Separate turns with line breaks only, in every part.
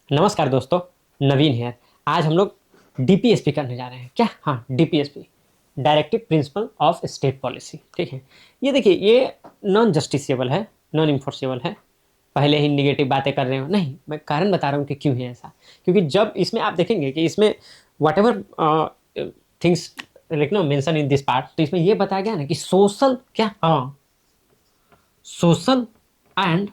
नमस्कार दोस्तों, नवीन है। आज हम लोग डीपीएसपी करने जा रहे हैं। क्या? हाँ, DPSP, directive principle of state policy. ठीक है, ये देखिए, ये नॉन जस्टिसेबल है, नॉन इन्फोर्सेबल है। पहले ही निगेटिव बातें कर रहे हो, नहीं, मैं कारण बता रहा हूँ कि क्यों है ऐसा। क्योंकि जब इसमें आप देखेंगे कि इसमें whatever things like no mention in this part, तो इसमें ये बताया गया ना कि सोशल, क्या, हाँ, सोशल एंड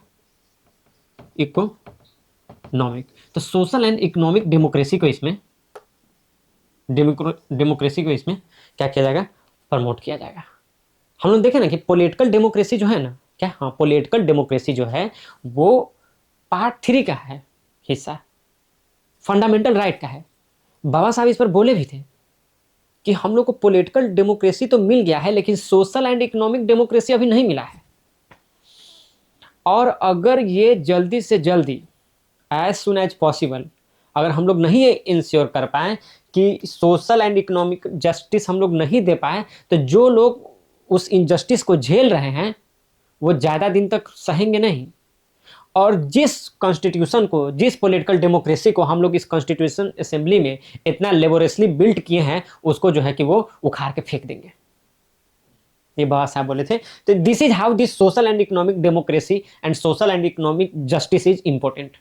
इकोनॉमिक। तो सोशल एंड इकोनॉमिक डेमोक्रेसी को इसमें डेमोक्रेसी को इसमें क्या किया जाएगा? प्रमोट किया जाएगा। हम लोग देखें ना कि पॉलिटिकल डेमोक्रेसी जो है ना, क्या, हाँ, पॉलिटिकल डेमोक्रेसी जो है वो पार्ट 3 का है हिस्सा, फंडामेंटल राइट का है। बाबा साहब इस पर बोले भी थे कि हम लोग को पॉलिटिकल डेमोक्रेसी तो मिल गया है, लेकिन सोशल एंड इकोनॉमिक डेमोक्रेसी अभी नहीं मिला है। और अगर ये जल्दी से जल्दी, एज सुन एज पॉसिबल, अगर हम लोग नहीं इंश्योर कर पाए कि सोशल एंड इकोनॉमिक जस्टिस हम लोग नहीं दे पाए, तो जो लोग उस इनजस्टिस को झेल रहे हैं वो ज़्यादा दिन तक सहेंगे नहीं। और जिस कॉन्स्टिट्यूशन को, जिस पॉलिटिकल डेमोक्रेसी को हम लोग इस कॉन्स्टिट्यूशन असेंबली में इतना लेबोरेसली बिल्ड किए हैं, उसको जो है कि वो उखाड़ के फेंक देंगे। ये बाबा साहब बोले थे। तो this is how this social and economic democracy and social and economic justice is important.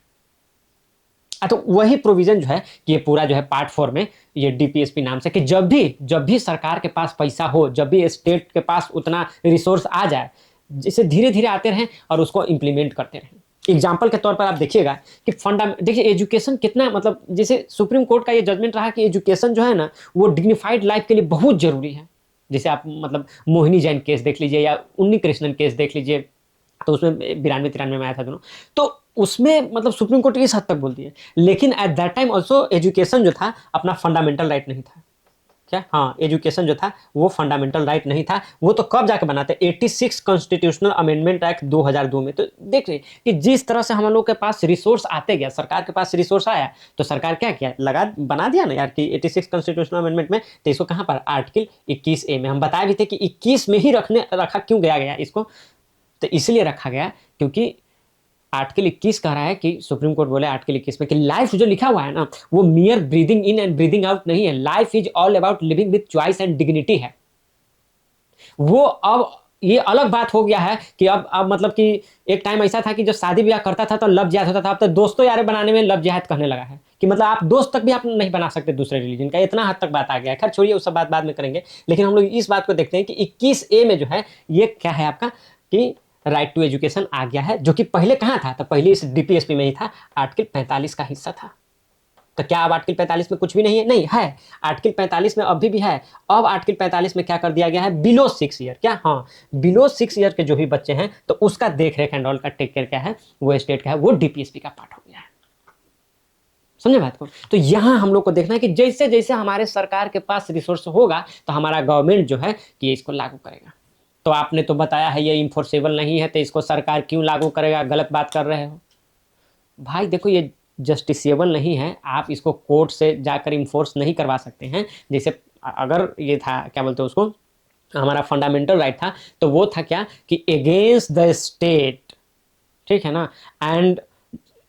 तो वही प्रोविजन जो है कि ये पूरा जो है पार्ट 4 में, ये डीपीएसपी नाम से, कि जब भी सरकार के पास पैसा हो, जब भी स्टेट के पास उतना रिसोर्स आ जाए, जिसे धीरे धीरे आते रहें और उसको इंप्लीमेंट करते रहें। एग्जाम्पल के तौर पर आप देखिएगा कि देखिए एजुकेशन कितना, मतलब जैसे सुप्रीम कोर्ट का ये जजमेंट रहा कि एजुकेशन जो है ना वो डिग्निफाइड लाइफ के लिए बहुत जरूरी है। जैसे आप मतलब मोहिनी जैन केस देख लीजिए या उन्नी कृष्णन केस देख लीजिए, तो उसमें 92-93 में आया था दोनों। तो उसमें मतलब सुप्रीम कोर्ट इस हद तक बोलती है, लेकिन at that time also education जो था अपना फंडामेंटल राइट नहीं था। क्या? हाँ, एजुकेशन जो था वो फंडामेंटल राइट नहीं था। वो तो कब जाके बना था? 86 कॉन्स्टिट्यूशनल अमेंडमेंट एक्ट 2002 में। तो देख रहे कि जिस तरह से हम लोग के पास रिसोर्स आते गया, सरकार के पास रिसोर्स आया, तो सरकार क्या किया, लगा बना दिया ना यार कि 86 कॉन्स्टिट्यूशनल अमेंडमेंट में। तो इसको कहाँ पर? आर्टिकल 21A में। हम बताए भी थे कि 21 में ही रखा क्यों गया इसको। तो इसलिए रखा गया क्योंकि आर्टिकल 21 कह रहा है कि सुप्रीम कोर्ट बोले आर्टिकल 21 में कि लाइफ जो लिखा हुआ है ना वो मियर breathing in and breathing out नहीं है। Life is all about living with choice and dignity है। वो अब ये अलग बात हो गया है कि अब मतलब कि एक टाइम ऐसा था कि जब शादी ब्याह करता था तो लव जिहाद होता था। अब तो दोस्तों यारे बनाने में लव जिहाद कहने लगा है कि मतलब आप दोस्त तक भी आप नहीं बना सकते दूसरे रिलीजन का। इतना हद तक बात आ गया है। खैर छोड़िए, उस सब बात बाद में करेंगे। लेकिन हम लोग इस बात को देखते हैं कि 21A में जो है ये क्या है आपका, कि राइट टू एजुकेशन आ गया है, जो कि पहले कहाँ था? तो पहले इस डीपीएसपी में ही था, आर्टिकल 45 का हिस्सा था। तो क्या अब आर्टिकल 45 में कुछ भी नहीं है? नहीं है, आर्टिकल 45 में अभी भी है। अब आर्टिकल 45 में क्या कर दिया गया है? बिलो 6 ईयर, क्या, हाँ, बिलो 6 ईयर के जो भी बच्चे हैं तो उसका देख रेख एंड ऑल का टेक केयर क्या है, वो स्टेट का है, वो डीपीएसपी का पार्ट हो गया है। समझे बात को? तो यहां हम लोग को देखना है कि जैसे जैसे हमारे सरकार के पास रिसोर्स होगा तो हमारा गवर्नमेंट जो है कि इसको लागू करेगा। तो आपने तो बताया है ये इन्फोर्सेबल नहीं है, तो इसको सरकार क्यों लागू करेगा? गलत बात कर रहे हो भाई। देखो, ये जस्टिसेबल नहीं है, आप इसको कोर्ट से जाकर इन्फोर्स नहीं करवा सकते हैं। जैसे अगर ये था, क्या बोलते हैं उसको, हमारा फंडामेंटल राइट था, तो वो था क्या कि अगेंस्ट द स्टेट, ठीक है ना, and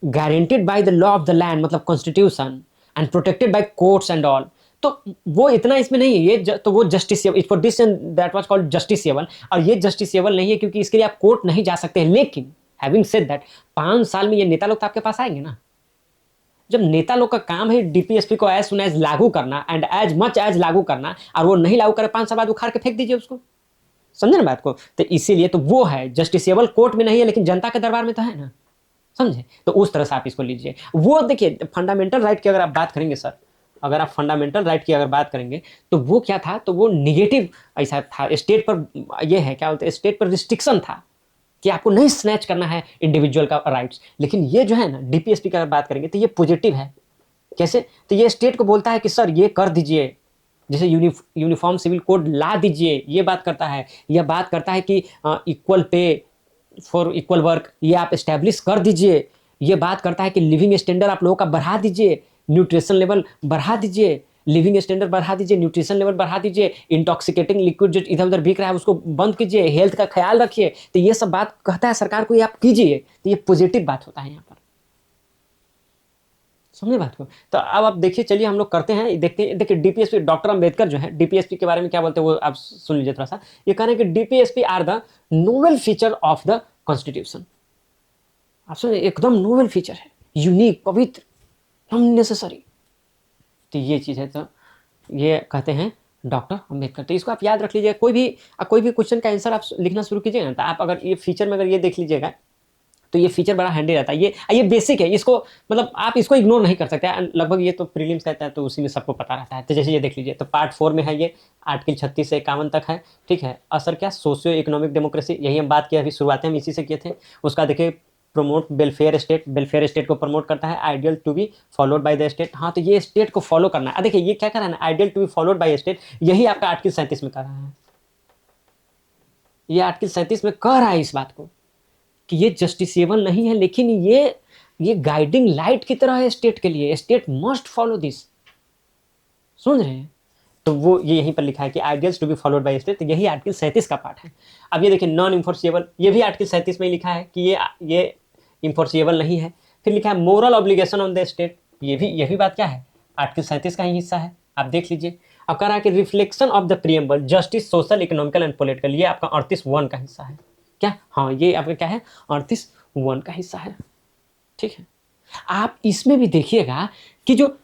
guaranteed by the law of the land, मतलब constitution, and protected by courts and all. तो वो इतना इसमें नहीं है। तो वो justiciable, for this and that was called justiciable. और ये जस्टिसेबल नहीं है क्योंकि इसके लिए आप कोर्ट नहीं जा सकते हैं। लेकिन हैविंग सेड दैट, 5 साल में ये नेता लोग तो आपके पास आएंगे ना। जब नेता लोग का काम है डीपीएसपी को एज सुन एज लागू करना एंड एज मच एज लागू करना, और वो नहीं लागू करे 5 साल बाद उखाड़ के फेंक दीजिए उसको। समझे ना बात को? तो इसीलिए तो वो है जस्टिसेबल, कोर्ट में नहीं है लेकिन जनता के दरबार में तो है ना। समझे? तो उस तरह से आप इसको लीजिए। वो देखिए, फंडामेंटल राइट की अगर आप बात करेंगे सर, अगर आप फंडामेंटल राइट की अगर बात करेंगे तो वो क्या था, तो वो निगेटिव ऐसा था स्टेट पर। ये है, क्या बोलते हैं, स्टेट पर रिस्ट्रिक्शन था कि आपको नहीं स्नैच करना है इंडिविजुअल का राइट्स। लेकिन ये जो है ना डीपीएसपी की अगर बात करेंगे तो ये पॉजिटिव है। कैसे? तो ये स्टेट को बोलता है कि सर ये कर दीजिए, जैसे यूनिफॉर्म सिविल कोड ला दीजिए, ये बात करता है। यह बात करता है कि equal pay for equal work, ये आप एस्टेब्लिश कर दीजिए। ये बात करता है कि लिविंग स्टैंडर्ड आप लोगों का बढ़ा दीजिए, न्यूट्रिशन लेवल बढ़ा दीजिए, लिविंग स्टैंडर्ड बढ़ा दीजिए, न्यूट्रिशन लेवल बढ़ा दीजिए, इंटॉक्सिकेटिंग लिक्विड जो इधर उधर बिक रहा है उसको बंद कीजिए, हेल्थ का ख्याल रखिए। तो ये सब बात कहता है सरकार को, ये आप कीजिए। तो ये पॉजिटिव बात होता है यहाँ पर। समझे बात को। तो अब आप देखिए, चलिए हम लोग करते हैं, देखते हैं। देखिए डीपीएसपी, डॉक्टर अंबेडकर जो है डीपीएसपी के बारे में क्या बोलते हैं वो आप सुन लीजिए थोड़ा सा। ये कह रहे हैं कि DPSP are the novel feature of the constitution. आप सुनिए, एकदम नोवेल फीचर है, यूनिक, पवित्र, अननेसेसरी। तो ये चीज़ है। तो ये कहते हैं डॉक्टर अंबेडकर। तो इसको आप याद रख लीजिए। कोई भी क्वेश्चन का आंसर आप लिखना शुरू कीजिएगा ना, तो आप अगर ये फीचर में अगर ये देख लीजिएगा तो ये फीचर बड़ा हैंडी रहता है। ये बेसिक है, इसको मतलब आप इसको इग्नोर नहीं कर सकते। लगभग ये तो प्रीलिम्स कहता है, तो उसी में सबको पता रहता है। तो जैसे ये देख लीजिए, तो पार्ट 4 में है ये, आर्टिकल 36 से 51 तक है। ठीक है, असर क्या, सोशियो इकोनॉमिक डेमोक्रेसी, यही हम बात किए अभी, शुरुआत हम इसी से किए थे। उसका देखिए, promote welfare state, welfare state को प्रमोट करता है। Ideal to be followed by the state, हाँ तो ये स्टेट को फॉलो करना है। देखिए ये क्या कर रहा है ना, ideal to be followed by state, यही आपका आर्टिकल 37 में कर रहा है। ये आर्टिकल 37 में कह रहा है इस बात को कि ये जस्टिसेबल नहीं है, लेकिन ये गाइडिंग लाइट की तरह है स्टेट के लिए। स्टेट मस्ट फॉलो दिस, सुन रहे हैं। तो वो ये यहीं पर लिखा है कि ideals to be followed by state, तो यही आर्टिकल 37 का पार्ट है। अब ये देखिए, नॉन इन्फोर्सिएबल, ये भी आर्टिकल 37 में लिखा है कि ये इन्फोर्सिएबल नहीं है। फिर लिखा है moral obligation on the state, ये भी बात क्या है, आर्टिकल 37 का ही हिस्सा है। आप देख लीजिए। अब कह रहा है कि reflection of the preamble, justice, social, economical and political, ये आपका 38(1) का हिस्सा है। क्या, हाँ ये आपका क्या है, 38(1) का हिस्सा है। ठीक है, आप इसमें भी देखिएगा कि जो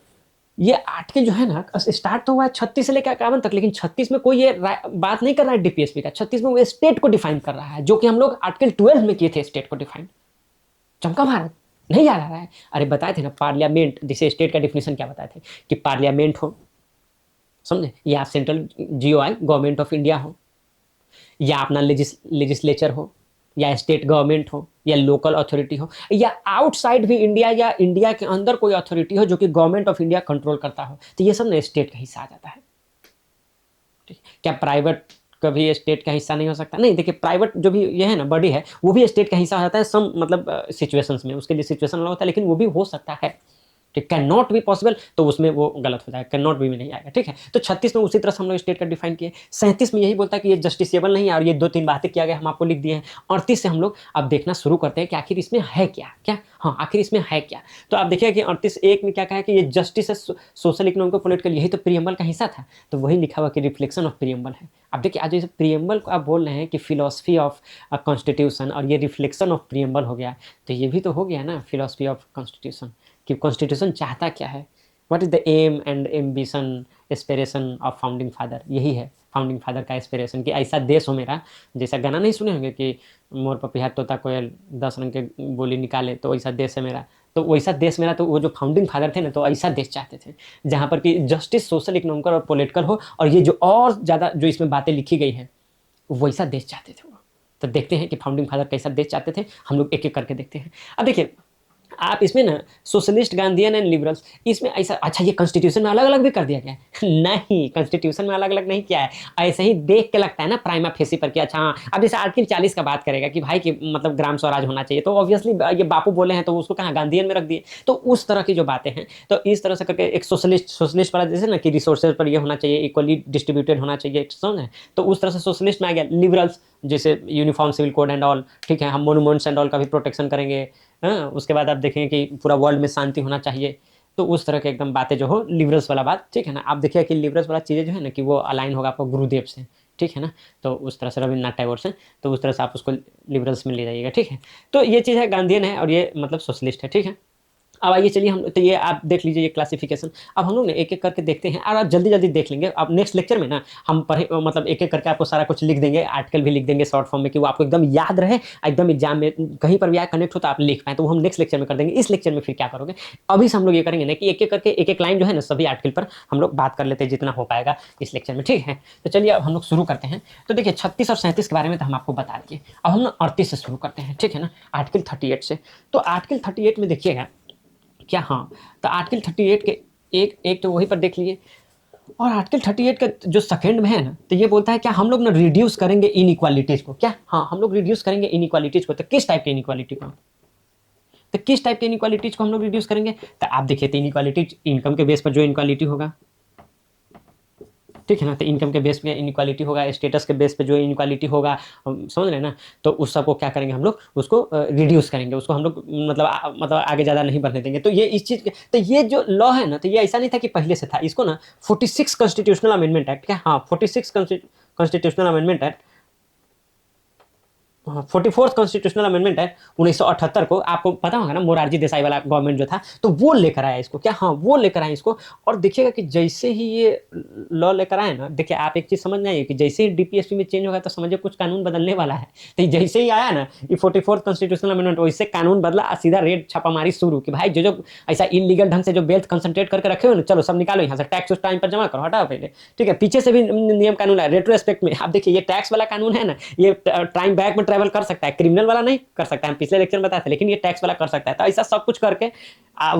ये आर्टिकल जो है ना, स्टार्ट तो हुआ है 36 से लेकर 51 तक, लेकिन 36 में कोई ये बात नहीं कर रहा है डीपीएसपी का। 36 में वो स्टेट को डिफाइन कर रहा है, जो कि हम लोग आर्टिकल 12 में किए थे स्टेट को डिफाइन। चमका भारत नहीं याद आ रहा है? अरे बताए थे ना, पार्लियामेंट, जिसे स्टेट का डिफिनेशन क्या बताए थे कि पार्लियामेंट हो, समझे, या central GOI government of India हो, या अपना लेजिस्लेचर हो, या स्टेट गवर्नमेंट हो, या लोकल अथॉरिटी हो, या आउटसाइड भी इंडिया या इंडिया के अंदर कोई अथॉरिटी हो जो कि गवर्नमेंट ऑफ इंडिया कंट्रोल करता हो, तो ये सब ना स्टेट का हिस्सा आ जाता है। ठीक, क्या प्राइवेट कभी स्टेट का हिस्सा नहीं हो सकता? नहीं, देखिए प्राइवेट जो भी ये है ना बॉडी है, वो भी स्टेट का हिस्सा हो जाता है सम मतलब सिचुएशंस में, उसके लिए सिचुएशन अलग होता है, लेकिन वो भी हो सकता है। ठीक, कैन नॉट बी पॉसिबल, तो उसमें वो गलत हो जाएगा, कैन नॉट बी में नहीं आएगा। ठीक है, तो 36 में उसी तरह से हम लोग स्टेट का डिफाइन किए। 37 में यही बोलता है कि ये जस्टिसेबल नहीं है, और ये 2-3 बातें किया गया, हम आपको लिख दिए हैं। 38 से हम लोग अब देखना शुरू करते हैं कि आखिर इसमें है क्या, हाँ आखिर इसमें है क्या। तो आप देखिए कि 38(1) में क्या कहा है कि ये जस्टिस है, सोशल, इकोनॉमिक, पॉलिटिकल, यही तो प्रीएम्बल का हिस्सा था। तो वही लिखा हुआ कि रिफ्लेक्शन ऑफ प्रीएम्बल है। अब देखिए, आज इस प्रीएम्बल को आप बोल रहे हैं कि फिलोसफी ऑफ कॉन्स्टिट्यूशन, और ये रिफ्लेक्शन ऑफ प्रीएम्बल हो गया, तो ये भी तो हो गया ना फिलोसफी ऑफ कॉन्स्टिट्यूशन, कि कॉन्स्टिट्यूशन चाहता क्या है, what is the aim and ambition, aspiration of founding father. यही है फाउंडिंग फादर का एस्पिरेशन, कि ऐसा देश हो मेरा, जैसा गाना नहीं सुने होंगे कि मोर पपिया तोता कोयल 10 रंग के बोली निकाले, तो वैसा देश है मेरा। तो वैसा देश मेरा, तो वो जो फाउंडिंग फादर थे ना, तो ऐसा देश चाहते थे जहाँ पर कि जस्टिस, सोशल, इकोनॉमिकल और पॉलिटिकल हो, और ये जो और ज़्यादा जो इसमें बातें लिखी गई है, वैसा देश चाहते थे वो। तो देखते हैं कि फाउंडिंग फादर कैसा देश चाहते थे, हम लोग एक एक करके देखते हैं। अब देखिए, आप इसमें ना सोशलिस्ट, गांधीयन एंड लिबरल्स, इसमें ऐसा, अच्छा ये कॉन्स्टिट्यूशन में अलग अलग भी कर दिया गया है? नहीं, कॉन्स्टिट्यूशन में अलग अलग नहीं किया है। ऐसे ही देख के लगता है ना प्राइमा फेसी पर कि अच्छा हाँ, अब जैसे आर्टिकल 40 का बात करेगा कि भाई कि मतलब ग्राम स्वराज होना चाहिए, तो ऑब्वियसली ये बापू बोले हैं, तो उसको कहाँ गांधीयन में रख दिए। तो उस तरह की जो बातें हैं, तो इस तरह से करके एक सोशलिस्ट वाला जैसे ना कि रिसोर्सेज पर ये होना चाहिए, इक्वली डिस्ट्रीब्यूटेड होना चाहिए, समझे, तो उस तरह से सोशलिस्ट में आ गया। लिबरल्स जैसे uniform civil code and all, ठीक है, हम मोनूमेंट्स एंड ऑल का भी प्रोटेक्शन करेंगे। हाँ, उसके बाद आप देखेंगे कि पूरा वर्ल्ड में शांति होना चाहिए। तो उस तरह के एकदम बातें जो हो, लिबरल्स वाला बात, ठीक है ना। आप देखिए कि लिबरल्स वाला चीज़ें जो है ना कि वो अलाइन होगा आपको गुरुदेव से, ठीक है ना। तो उस तरह से रविन्द्रनाथ टैगोर से, तो उस तरह से आप उसको लिबरल्स में ले जाइएगा, ठीक है। तो ये चीज़ है, गांधीयन है, और ये मतलब सोशलिस्ट है, ठीक है। अब आइए चलिए, हम तो ये आप देख लीजिए ये क्लासिफिकेशन। अब हम लोग ना एक एक करके देखते हैं, और आप जल्दी जल्दी देख लेंगे। अब नेक्स्ट लेक्चर में ना हम पढ़े मतलब एक एक करके आपको सारा कुछ लिख देंगे, आर्टिकल भी लिख देंगे शॉर्ट फॉर्म में, कि वो आपको एकदम याद रहे, एकदम एग्जाम में कहीं पर भी आए कनेक्ट हो तो आप लिख पाएँ। तो वो हम नेक्स्ट लेक्चर में कर देंगे। इस लेक्चर में फिर क्या करोगे, अभी से हम लोग ये करेंगे ना कि एक एक करके एक एक लाइन जो है ना सभी आर्टिकल पर हम लोग बात कर लेते हैं, जितना हो पाएगा इस लेक्चर में, ठीक है। तो चलिए अब हम लोग शुरू करते हैं। तो देखिए 36 और 37 के बारे में तो हम आपको बता दिए। अब हम ना 38 से शुरू करते हैं, ठीक है ना, आर्टिकल 38 से। तो आर्टिकल 38 में देखिएगा क्या, हाँ, तो आर्टिकल 38 के एक एक तो वहीं पर देख लीजिए। और आर्टिकल 38 का जो सेकंड में है ना, तो ये बोलता है क्या, हम लोग ना रिड्यूस करेंगे इनइक्वालिटीज को। क्या, हाँ, हम लोग रिड्यूस करेंगे इनइक्वालिटीज को। तो किस टाइप के इनइक्वालिटी को, तो किस टाइप के इनइक्वालिटीज को हम लोग रिड्यूस करेंगे? तो आप देखिए, तो इनइक्वालिटीज इनकम के बेस पर जो इनइक्वालिटी होगा, ठीक है ना। तो इनकम के बेस पे इनइक्वालिटी होगा, स्टेटस के बेस पे जो इनइक्वालिटी होगा, समझ रहे हैं ना। तो उस सबको क्या करेंगे हम लोग, उसको रिड्यूस करेंगे, उसको हम लोग मतलब आगे ज़्यादा नहीं बढ़ने देंगे। तो ये इस चीज़ तो ये जो लॉ है ना, तो ये ऐसा नहीं था कि पहले से था, इसको ना 46 कॉन्स्टिट्यूशनल अमेंडमेंट एक्ट, क्या हाँ 46 कॉन्स्टिट्यूशनल अमेंडमेंट एक्ट, हाँ 44th कॉन्स्टिट्यूशनल अमेंडमेंट है 1978 को, आपको पता होगा ना, मोरारजी देसाई वाला गवर्नमेंट जो था, तो वो लेकर आया इसको, क्या हाँ वो लेकर आए इसको। और देखिएगा कि जैसे ही ये लॉ लेकर आए ना, देखिए आप एक चीज़ समझ आइए कि जैसे ही डीपीएसपी में चेंज होगा तो समझिए कुछ कानून बदलने वाला है। तो जैसे ही आया ना ये 44th कॉन्स्टिट्यूशनल अमेंडमेंट, वैसे कानून बदला और सीधा रेड छापामारी शुरू कि भाई जो जो ऐसा इलीगल ढंग से जो वेल्थ कंसंट्रेट करके रखे हो ना, चलो सब निकालो यहाँ से, टैक्स उस टाइम पर जमा करो, हटाओ पहले, ठीक है। पीछे से भी नियम कानून है रेट्रोस्पेक्ट में। आप देखिए ये टैक्स वाला कानून है ना, ये टाइम बैक में ट्रैवल कर सकता है, क्रिमिनल वाला नहीं कर सकता है, हम पिछले लेक्चर में बताए थे, लेकिन ये टैक्स वाला कर सकता है। तो ऐसा सब कुछ करके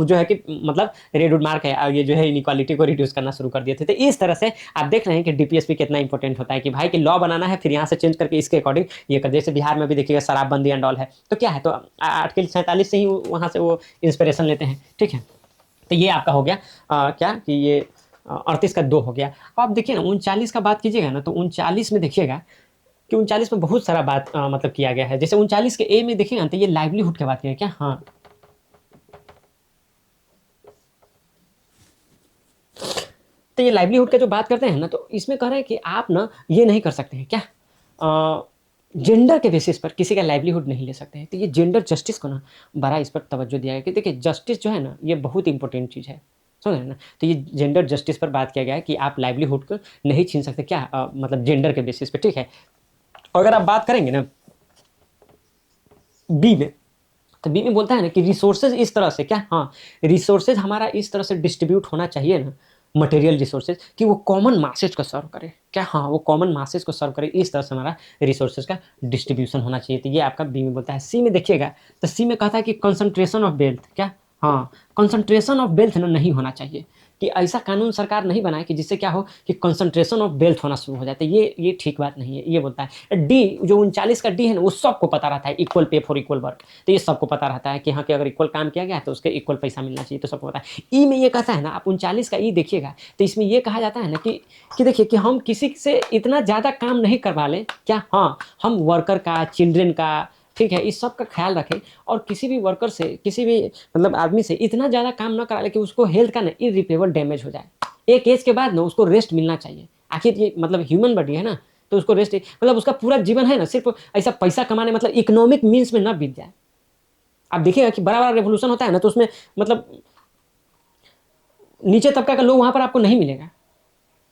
जो है कि मतलब रेड वुड मार्क है, ये जो है इनइक्वालिटी को रिड्यूस करना शुरू कर दिए थे। तो इस तरह से आप देख रहे हैं कि डीपीएसपी कितना इंपॉर्टेंट होता है कि भाई कि लॉ बनाना है, फिर यहाँ से चेंज करके इसके अकॉर्डिंग ये कर, जैसे बिहार में भी देखिएगा शराबबंदी एंड ऑल है, तो क्या है, तो आर्टिकल 47 से ही वहाँ से वो इंस्पिरेशन लेते हैं, ठीक है। तो ये आपका हो गया क्या कि ये 38 का 2 हो गया। अब आप देखिए ना 39 का बात कीजिएगा ना, तो 39 में देखिएगा कि 39 में बहुत सारा बात मतलब किया गया है। जैसे 39 के ए में देखिएगा तो ये लाइवलीहुड की बात की है, क्या हाँ, तो ये लाइवलीहुड का जो बात करते हैं ना, तो इसमें कह रहे हैं कि आप ना ये नहीं कर सकते हैं, क्या जेंडर के बेसिस पर किसी का लाइवलीहुड नहीं ले सकते हैं। तो ये जेंडर जस्टिस को ना बड़ा इस पर तवज्जो दिया गया कि देखिए जस्टिस जो है ना ये बहुत इंपॉर्टेंट चीज़ है, समझ रहे हैं ना। तो ये जेंडर जस्टिस पर बात किया गया है कि आप लाइवलीहुड को नहीं छीन सकते, क्या मतलब जेंडर के बेसिस पे, ठीक है। अगर आप बात करेंगे ना बी में, तो बी में बोलता है ना कि रिसोर्सेज इस तरह से, क्या हाँ, रिसोर्सेज हमारा इस तरह से डिस्ट्रीब्यूट होना चाहिए ना, मटेरियल रिसोर्सेज, कि वो कॉमन मासेज को सर्व करे, क्या हाँ, वो कॉमन मासेज को सर्व करे, इस तरह से हमारा रिसोर्सेज का डिस्ट्रीब्यूशन होना चाहिए। तो ये आपका बी में बोलता है। सी में देखिएगा तो सी में कहता है कि कंसंट्रेशन ऑफ वेल्थ, क्या हाँ, कंसंट्रेशन ऑफ वेल्थ ना नहीं होना चाहिए, कि ऐसा कानून सरकार नहीं बनाए कि जिससे क्या हो कि कंसंट्रेशन ऑफ वेल्थ होना शुरू हो जाता है। ये ठीक बात नहीं है, ये बोलता है। डी जो 39 का डी है ना, वो सबको पता रहता है, equal pay for equal work, तो ये सबको पता रहता है कि हाँ कि अगर इक्वल काम किया गया है तो उसके इक्वल पैसा मिलना चाहिए, तो सबको पता है। ई में ये कहता है ना, आप 39 का ई देखिएगा तो इसमें ये कहा जाता है ना कि देखिए कि हम किसी से इतना ज़्यादा काम नहीं करवा लें, क्या हाँ, हम वर्कर का, चिल्ड्रेन का, ठीक है, इस सब का ख्याल रखें, और किसी भी वर्कर से, किसी भी मतलब आदमी से इतना ज़्यादा काम ना करा ले कि उसको हेल्थ का ना इरिपेबल डैमेज हो जाए। एक एज के बाद ना उसको रेस्ट मिलना चाहिए, आखिर ये मतलब ह्यूमन बॉडी है ना, तो उसको रेस्ट, मतलब उसका पूरा जीवन है ना सिर्फ ऐसा पैसा कमाने, मतलब इकोनॉमिक मीन्स में ना बीत जाए। आप देखिएगा कि बड़ा बड़ा रेवोल्यूशन होता है ना, तो उसमें मतलब नीचे तबका का लोग वहाँ पर आपको नहीं मिलेगा,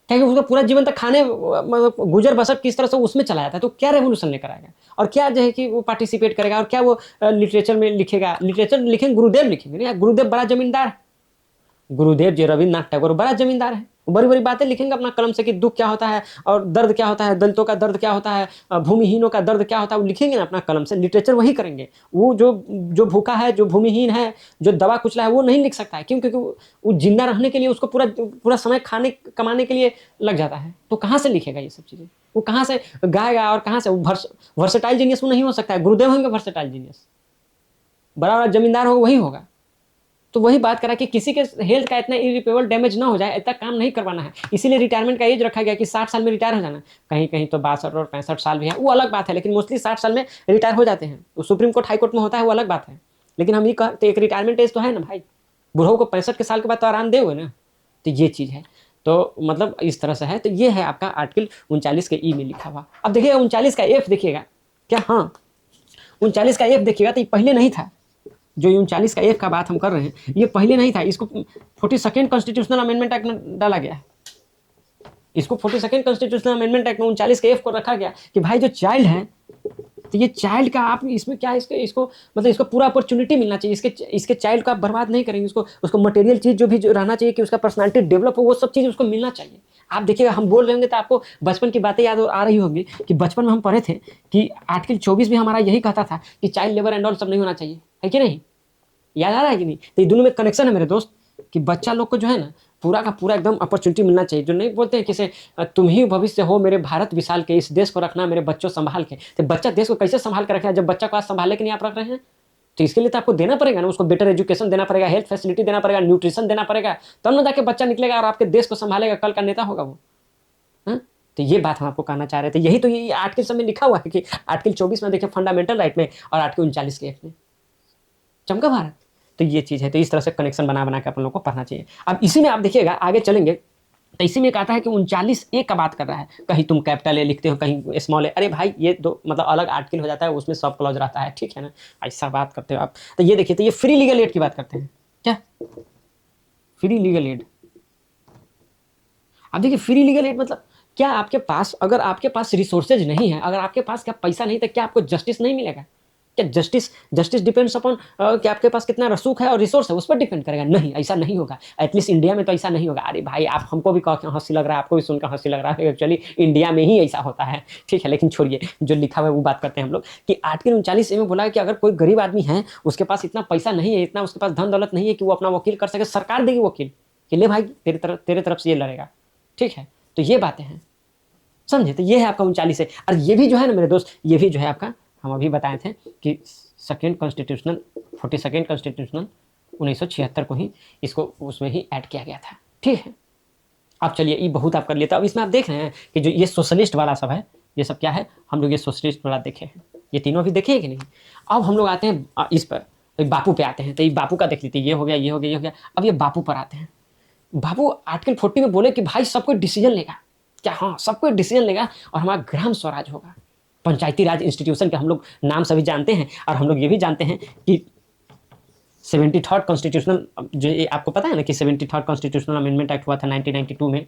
क्योंकि उसका पूरा जीवन तक खाने मतलब गुजर बसर किस तरह से उसमें चला जाता है। तो क्या रेवोल्यूशन लेकर आएगा, और क्या जो है कि वो पार्टिसिपेट करेगा, और क्या वो लिटरेचर में लिखेगा, लिटरेचर लिखेंगे गुरुदेव लिखेंगे ना, गुरुदेव बड़ा जमींदार, गुरुदेव जी रविन्द्रनाथ टैगोर बड़ा जमींदार है, बड़ी बड़ी बातें लिखेंगे अपना कलम से कि दुख क्या होता है और दर्द क्या होता है, दलितों का दर्द क्या होता है, भूमिहीनों का दर्द क्या होता है, वो लिखेंगे ना अपना कलम से, लिटरेचर वही करेंगे। वो जो भूखा है, जो भूमिहीन है, जो दबा कुचला है, वो नहीं लिख सकता है, क्यों, क्योंकि वो जिंदा रहने के लिए उसको पूरा पूरा समय खाने कमाने के लिए लग जाता है। तो कहाँ से लिखेगा ये सब चीज़ें, वो कहाँ से गाएगा, और कहाँ से वर्सेटाइल जीनियस वो नहीं हो सकता है। गुरुदेव होंगे वर्सेटाइल जीनियस, बड़ा बड़ा जमींदार होगा वही होगा। तो वही बात करा कि किसी के हेल्थ का इतना इरिपेबल डैमेज ना हो जाए, इतना काम नहीं करवाना है, इसीलिए रिटायरमेंट का एज रखा गया कि 60 साल में रिटायर हो जाना। कहीं कहीं तो 62 और 65 साल भी है, वो अलग बात है, लेकिन मोस्टली 60 साल में रिटायर हो जाते हैं। वो सुप्रीम कोर्ट हाई कोर्ट में होता है, वो अलग बात है, लेकिन हम ये कहते एक रिटायरमेंट एज तो है ना भाई, बुढ़ों को 65 के साल के बाद तो आराम दे ना। तो ये चीज़ है, तो मतलब इस तरह से है। तो ये है आपका आर्टिकल 39 के ई में लिखा हुआ। अब देखिएगा 39 का एफ देखिएगा, क्या हाँ, 39 का एफ देखिएगा तो ये पहले नहीं था। जो 39 का एफ का बात हम कर रहे हैं, ये पहले नहीं था, इसको 42nd कॉन्स्टिट्यूशनल अमेंडमेंट एक्ट में डाला गया है। इसको 42nd कॉन्स्टिट्यूशनल अमेंडमेंट एक्ट में 39 के एफ को रखा गया कि भाई जो चाइल्ड है, तो ये चाइल्ड का आप इसमें क्या, इसको मतलब इसको पूरा अपॉर्चुनिटी मिलना चाहिए, इसके चाइल्ड को आप बर्बाद नहीं करेंगे, उसको मटेरियल चीज़ जो भी जो रहना चाहिए कि उसका पर्सनालिटी डेवलप हो, वो सब चीज़ उसको मिलना चाहिए। आप देखिएगा हम बोल रहे होंगे तो आपको बचपन की बातें याद आ रही होंगी कि बचपन में हम पढ़े थे कि आर्टिकल 24 भी हमारा यही कहता था कि चाइल्ड लेबर एंड ऑल सब नहीं होना चाहिए, है कि नहीं, याद आ रहा है कि नहीं। तो ये दोनों में कनेक्शन है मेरे दोस्त, कि बच्चा लोग को जो है ना पूरा का पूरा एकदम अपॉर्चुनिटी मिलना चाहिए। जो नहीं बोलते हैं किसे, तुम ही भविष्य हो मेरे भारत विशाल के, इस देश को रखना मेरे बच्चों संभाल के। तो बच्चा देश को कैसे संभाल के रखेगा जब बच्चा को आज संभालने के नहीं आप रख रहे हैं। तो इसके लिए तो आपको देना पड़ेगा ना, उसको बेटर एजुकेशन देना पड़ेगा, हेल्थ फैसिलिटी देना पड़ेगा, न्यूट्रिशन देना पड़ेगा, तब ना जाके बच्चा निकलेगा और आपके देश को संभालेगा, कल का नेता होगा वो। तो ये बात हम आपको कहना चाह रहे थे। यही तो ये आर्टिकल सब में लिखा हुआ है कि आर्टिकल 24 में देखिए फंडामेंटल राइट में और आर्टिकल 39 के एक्ट में। चमका भारत। तो ये चीज़ है, तो इस तरह से कनेक्शन बना बना के अपन लोग को पढ़ना चाहिए। अब इसी में आप देखिएगा आगे चलेंगे तो इसी में एक आता है कि 39A का बात कर रहा है, कहीं तुम कैपिटल ए लिखते हो कहीं स्मॉल ए, अरे भाई ये दो मतलब अलग आर्टिकल हो जाता है, उसमें सब क्लॉज रहता है, ठीक है ना, ऐसा बात करते हो आप। तो ये देखिए, तो ये फ्री लीगल एड की बात करते हैं। क्या फ्री लीगल एड? अब देखिए फ्री लीगल एड मतलब क्या, आपके पास अगर आपके पास रिसोर्सेज नहीं है, अगर आपके पास क्या पैसा नहीं, तो क्या आपको जस्टिस नहीं मिलेगा? क्या जस्टिस डिपेंड्स अपॉन कि आपके पास कितना रसूख है और रिसोर्स है, उस पर डिपेंड करेगा? नहीं, ऐसा नहीं होगा। एटलीस्ट इंडिया में तो ऐसा नहीं होगा। अरे भाई आप हमको भी कह के हंसी लग रहा है, आपको भी सुनकर हंसी लग रहा है, एक्चुअली इंडिया में ही ऐसा होता है, ठीक है। लेकिन छोड़िए, जो लिखा हुआ है वो बात करते हैं हम लोग कि आर्टिकल 39A में बोला है कि अगर कोई गरीब आदमी है, उसके पास इतना पैसा नहीं है, इतना उसके पास धन दौलत नहीं है कि वो अपना वकील कर सके, सरकार देगी वकील कि ले भाई तेरे तरफ से ये लड़ेगा, ठीक है। तो ये बातें हैं, समझे। तो ये है आपका 39 है। और ये भी जो है ना मेरे दोस्त, ये भी जो है आपका, हम अभी बताए थे कि सेकेंड कॉन्स्टिट्यूशनल 42nd कॉन्स्टिट्यूशनल 1976 को ही इसको उसमें ही ऐड किया गया था, ठीक है। अब चलिए ये बहुत आप कर लेते। अब इसमें आप देख रहे हैं कि जो ये सोशलिस्ट वाला सब है, ये सब क्या है, हम लोग ये सोशलिस्ट वाला देखे हैं, ये तीनों भी देखे हैं कि नहीं। अब हम लोग आते हैं इस पर, बापू पे आते हैं। तो ये बापू का देख लेते, ये हो गया, ये हो गया, ये हो गया। अब ये बापू पर आते हैं। बापू आर्टिकल 40 में बोले कि भाई सब कोई डिसीजन लेगा, क्या, हाँ सब कोई डिसीजन लेगा और हमारा ग्राम स्वराज होगा। पंचायती राज इंस्टीट्यूशन के हम लोग नाम सभी जानते हैं, और हम लोग ये भी जानते हैं कि 73rd कॉन्स्टिट्यूशनल, जो ये आपको पता है ना कि 73rd कॉन्स्टिट्यूशनल अमेंडमेंट एक्ट हुआ था 1992 में।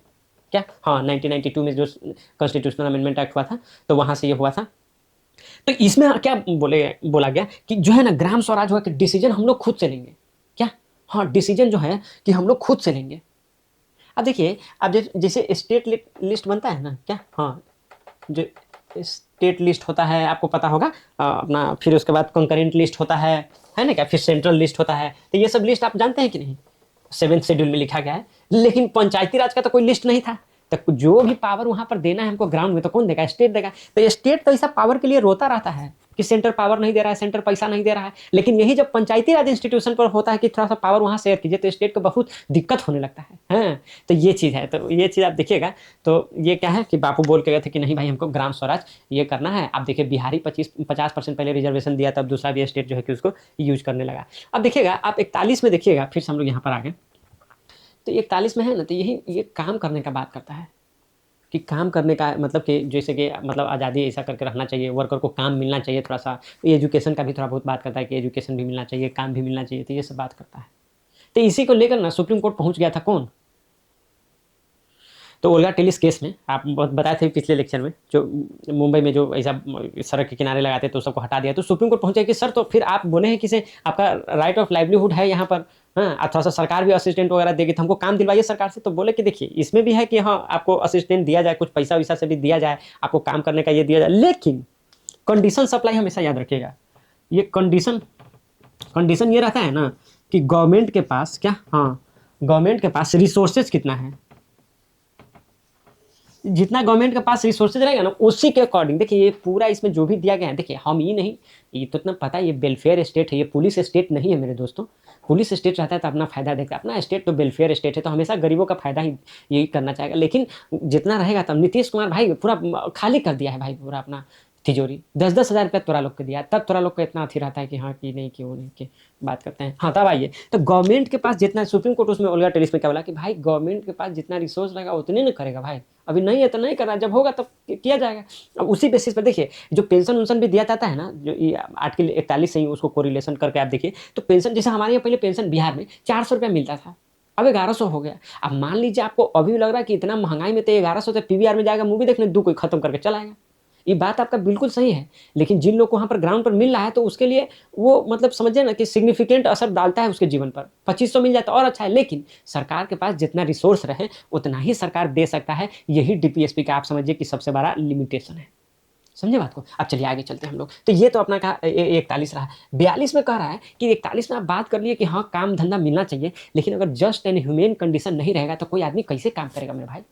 क्या, हाँ 1992 में जो कॉन्स्टिट्यूशनल अमेंडमेंट एक्ट हुआ था, तो वहाँ से ये हुआ था। तो इसमें क्या बोला गया कि जो है ना ग्राम स्वराज हुआ कि डिसीजन हम लोग खुद से लेंगे। क्या, हाँ डिसीजन जो है कि हम लोग खुद से लेंगे। अब देखिए, अब जैसे स्टेट लिस्ट बनता है ना, क्या, हाँ जो स्टेट लिस्ट होता है आपको पता होगा अपना, फिर उसके बाद कंकरेंट लिस्ट होता है ना क्या, फिर सेंट्रल लिस्ट होता है। तो ये सब लिस्ट आप जानते हैं कि नहीं, 7th शेड्यूल में लिखा गया है। लेकिन पंचायती राज का तो कोई लिस्ट नहीं था, तो जो भी पावर वहां पर देना है हमको ग्राउंड में, तो कौन देगा, स्टेट देगा। तो स्टेट तो ऐसा पावर के लिए रोता रहता है कि सेंटर पावर नहीं दे रहा है, सेंटर पैसा नहीं दे रहा है। लेकिन यही जब पंचायती राज इंस्टीट्यूशन पर होता है कि थोड़ा सा पावर वहां शेयर कीजिए, तो स्टेट को बहुत दिक्कत होने लगता है। हाँ, तो ये चीज़ है। तो ये चीज़ आप देखिएगा, तो ये क्या है कि बापू बोल के गए थे कि नहीं भाई हमको ग्राम स्वराज ये करना है। आप देखिए बिहारी 50% पहले रिजर्वेशन दिया, तब दूसरा भी स्टेट जो है कि उसको यूज करने लगा। अब देखिएगा आप 41 में देखिएगा, फिर से हम लोग यहाँ पर आ गए। तो 41 में है ना, तो यही ये काम करने का बात करता है कि काम करने का मतलब कि जैसे कि मतलब आज़ादी ऐसा करके रखना चाहिए, वर्कर को काम मिलना चाहिए थोड़ा सा। एजुकेशन का भी थोड़ा बहुत बात करता है कि एजुकेशन भी मिलना चाहिए, काम भी मिलना चाहिए, तो ये सब बात करता है। तो इसी को लेकर ना सुप्रीम कोर्ट पहुंच गया था कौन, तो ओल्गा टेलिस केस में आप बताए थे पिछले लेक्चर में, जो मुंबई में जो ऐसा सड़क के किनारे लगाते तो सबको हटा दिया। तो सुप्रीम कोर्ट पहुंचे कि सर तो फिर आप बोले हैं कि से आपका राइट ऑफ लाइवलीहुड है यहाँ पर, हाँ थोड़ा सा सरकार भी असिस्टेंट वगैरह देगी, तो हमको काम दिलवाइए सरकार से। तो बोले कि देखिए इसमें भी है कि हाँ आपको असिस्टेंट दिया जाए, कुछ पैसा वैसा से भी दिया जाए, आपको काम करने का ये दिया जाए, लेकिन कंडीशन सप्लाई हमेशा याद रखिएगा। ये कंडीशन ये रहता है ना कि गवर्नमेंट के पास क्या, हाँ गवर्नमेंट के पास रिसोर्सेज कितना है, जितना गवर्नमेंट के पास रिसोर्सेज रहेगा ना उसी के अकॉर्डिंग। देखिए ये पूरा इसमें जो भी दिया गया है, देखिए हम ही नहीं, ये तो इतना पता है ये वेलफेयर स्टेट है, ये पुलिस स्टेट नहीं है मेरे दोस्तों। पुलिस स्टेट रहता है तो अपना फायदा देखता है, अपना स्टेट तो वेलफेयर स्टेट है, तो हमेशा गरीबों का फायदा ही यही करना चाहेगा। लेकिन जितना रहेगा तब नीतीश कुमार भाई पूरा खाली कर दिया है भाई, पूरा अपना तिजोरी 10-10 हज़ार रुपया तोरा लोग को दिया, तब तोरा लोग को इतना अथी रहता है कि हाँ कि नहीं कि वो नहीं कि बात करते हैं। हाँ तब आइए, तो गवर्नमेंट के पास जितना, सुप्रीम कोर्ट उसमें ओल्गा टेलिस में क्या बोला कि भाई गवर्नमेंट के पास जितना रिसोर्स रहेगा उतने ना करेगा भाई, अभी नहीं है तो नहीं कर रहा, जब होगा तब किया जाएगा। अब उसी बेसिस पर देखिए जो पेंशन उन्शन भी दिया जाता है ना, जो ये आर्टिकल 41 से ही उसको कोरिलेशन करके आप देखिए, तो पेंशन जैसे हमारे यहाँ पहले पेंशन बिहार में 400 रुपया मिलता था, अब 1100 हो गया। अब मान लीजिए आपको अभी लग रहा है कि इतना महंगाई में तो 1100 तो पीवीआर में जाएगा मूवी देखने, दो कोई खत्म करके चला आएगा। ये बात आपका बिल्कुल सही है, लेकिन जिन लोग को वहाँ पर ग्राउंड पर मिल रहा है तो उसके लिए वो मतलब समझिए ना कि सिग्निफिकेंट असर डालता है उसके जीवन पर। 2500 मिल जाता और अच्छा है, लेकिन सरकार के पास जितना रिसोर्स रहे उतना ही सरकार दे सकता है। यही डीपीएसपी का आप समझिए कि सबसे बड़ा लिमिटेशन है। समझे बात को। अब चलिए आगे चलते हैं हम लोग। तो ये तो अपना कहा 41 रहा। 42 में कह रहा है कि 41 में आप बात कर लिए कि हाँ काम धंधा मिलना चाहिए, लेकिन अगर जस्ट एंड ह्यूमेन कंडीशन नहीं रहेगा तो कोई आदमी कैसे काम करेगा मेरे भाई।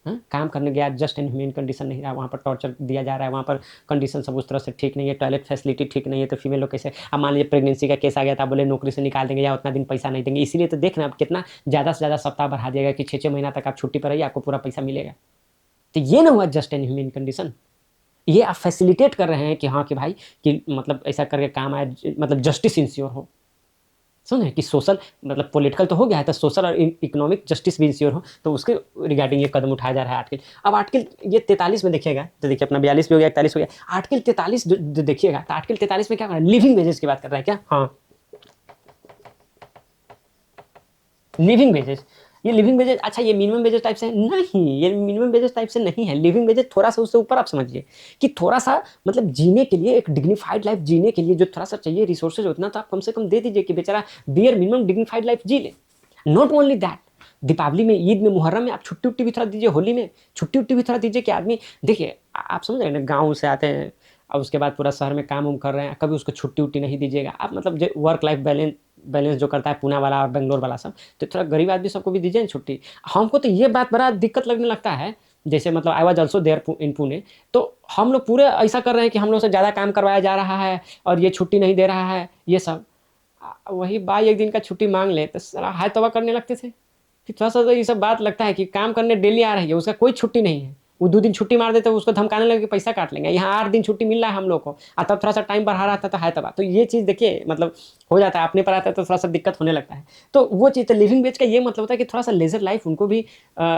हाँ काम करने गया, जस्ट एंड ह्यूमेन कंडीशन नहीं रहा, वहाँ पर टॉर्चर दिया जा रहा है, वहाँ पर कंडीशन सब उस तरह से ठीक नहीं है, टॉयलेट फैसिलिटी ठीक नहीं है, तो फीमेल लोग कैसे। अब मान लीजिए प्रेगनेंसी का केस आ गया था, बोले नौकरी से निकाल देंगे या उतना दिन पैसा नहीं देंगे। इसीलिए तो देख रहे हैं आप कितना ज़्यादा से ज़्यादा सप्ताह बढ़ा दिएगा कि 6-6 महीना तक आप छुट्टी पर रहिए, आपको पूरा पैसा मिलेगा। तो ये ना हुआ जस्ट एंड ह्यूमन कंडीशन, ये आप फैसिलिटेट कर रहे हैं कि हाँ कि भाई कि मतलब ऐसा करके काम आए, मतलब जस्टिस इंश्योर हो, समझे कि सोशल मतलब पॉलिटिकल तो हो गया है, तो सोशल और इकोनॉमिक जस्टिस भी इंश्योर हो, तो उसके रिगार्डिंग ये कदम उठाया जा रहा है आर्टिकल। अब आर्टिकल ये 43 में देखिएगा, तो देखिए अपना 42 भी हो गया, 41 हो गया, आर्टिकल 43 देखिएगा, तो आर्टिकल 43 में क्या कर रहा है, लिविंग वेजेस की बात कर रहा है क्या, हाँ लिविंग वेजेस, ये लिविंग वेजेस, अच्छा ये मिनिमम वेजेस टाइप से है नहीं, ये मिनिमम वेजेस टाइप से नहीं है, लिविंग वेजेस थोड़ा सा उससे ऊपर आप समझिए कि थोड़ा सा मतलब जीने के लिए, एक डिग्निफाइड लाइफ जीने के लिए जो थोड़ा सा चाहिए रिसोर्सेज, उतना तो आप कम से कम दे दीजिए कि बेचारा बियर मिनिमम डिग्निफाइड लाइफ जी ले। नॉट ओनली दैट, दीपावली में, ईद में, मुहर्रम में आप छुट्टी उट्टी भी थोड़ा दीजिए, होली में छुट्टी उट्टी भी थोड़ा दीजिए कि आदमी देखिए, आप समझ रहे हैं ना, गाँव से आते हैं और उसके बाद पूरा शहर में काम उम कर रहे हैं, कभी उसको छुट्टी उट्टी नहीं दीजिएगा आप, मतलब जो वर्क लाइफ बैलेंस जो करता है पूना वाला और बेंगलोर वाला सब, तो थोड़ा गरीब आदमी सबको भी दीजिए ना छुट्टी। हमको तो ये बात बड़ा दिक्कत लगने लगता है, जैसे मतलब I was also there in Pune, तो हम लोग पूरे ऐसा कर रहे हैं कि हम लोग से ज़्यादा काम करवाया जा रहा है और ये छुट्टी नहीं दे रहा है, ये सब। वही भाई एक दिन का छुट्टी मांग ले तो साला हाय तौबा करने लगते थे कि थोड़ा सा तो ये सब बात लगता है कि काम करने डेली आ रही है, उसका कोई छुट्टी नहीं है, वो 2 दिन छुट्टी मार देते उसको धमकाने लगे कि पैसा काट लेंगे, यहाँ 8 दिन छुट्टी मिल रहा है हम लोग को, और तब थोड़ा सा टाइम बढ़ा रहा था तो है तब, तो ये चीज़ देखिए मतलब हो जाता है, अपने पर आता है तो थोड़ा सा दिक्कत होने लगता है। तो वो चीज़, तो लिविंग वेज का ये मतलब होता है कि थोड़ा सा लेजर लाइफ उनको भी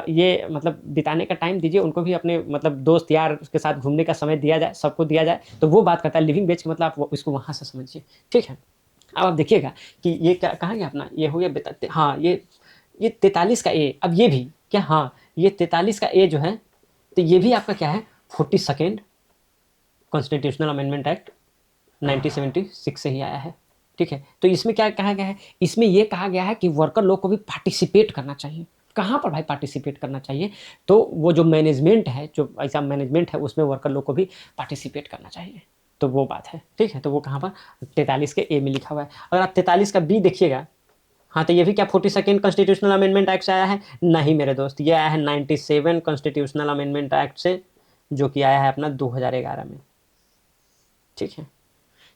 ये मतलब बिताने का टाइम दीजिए, उनको भी अपने मतलब दोस्त यार के साथ घूमने का समय दिया जाए, सबको दिया जाए, तो वो बात करता है लिविंग वेज का मतलब, आप इसको वहाँ से समझिए, ठीक है। अब आप देखिएगा कि ये क्या कहाँ गया अपना, ये हो गया बताते, हाँ ये 43 का ए, अब ये भी क्या, हाँ ये 43 का ए जो है, तो ये भी आपका क्या है, 42nd कॉन्स्टिट्यूशनल अमेंडमेंट एक्ट 1976 से ही आया है, ठीक है। तो इसमें क्या कहा गया है, इसमें ये कहा गया है कि वर्कर लोग को भी पार्टिसिपेट करना चाहिए। कहाँ पर भाई पार्टिसिपेट करना चाहिए, तो वो जो मैनेजमेंट है, जो ऐसा मैनेजमेंट है उसमें वर्कर लोग को भी पार्टिसिपेट करना चाहिए, तो वो बात है, ठीक है। तो वो कहाँ पर 43 के ए में लिखा हुआ है। अगर आप 43 का बी देखिएगा, हाँ तो ये भी क्या 42nd कॉन्स्टिट्यूशनल अमेंडमेंट एक्ट से आया है, नहीं मेरे दोस्त, ये आया है 97 कॉन्स्टिट्यूशनल अमेंडमेंट एक्ट से, जो कि आया है अपना 2011 में, ठीक है।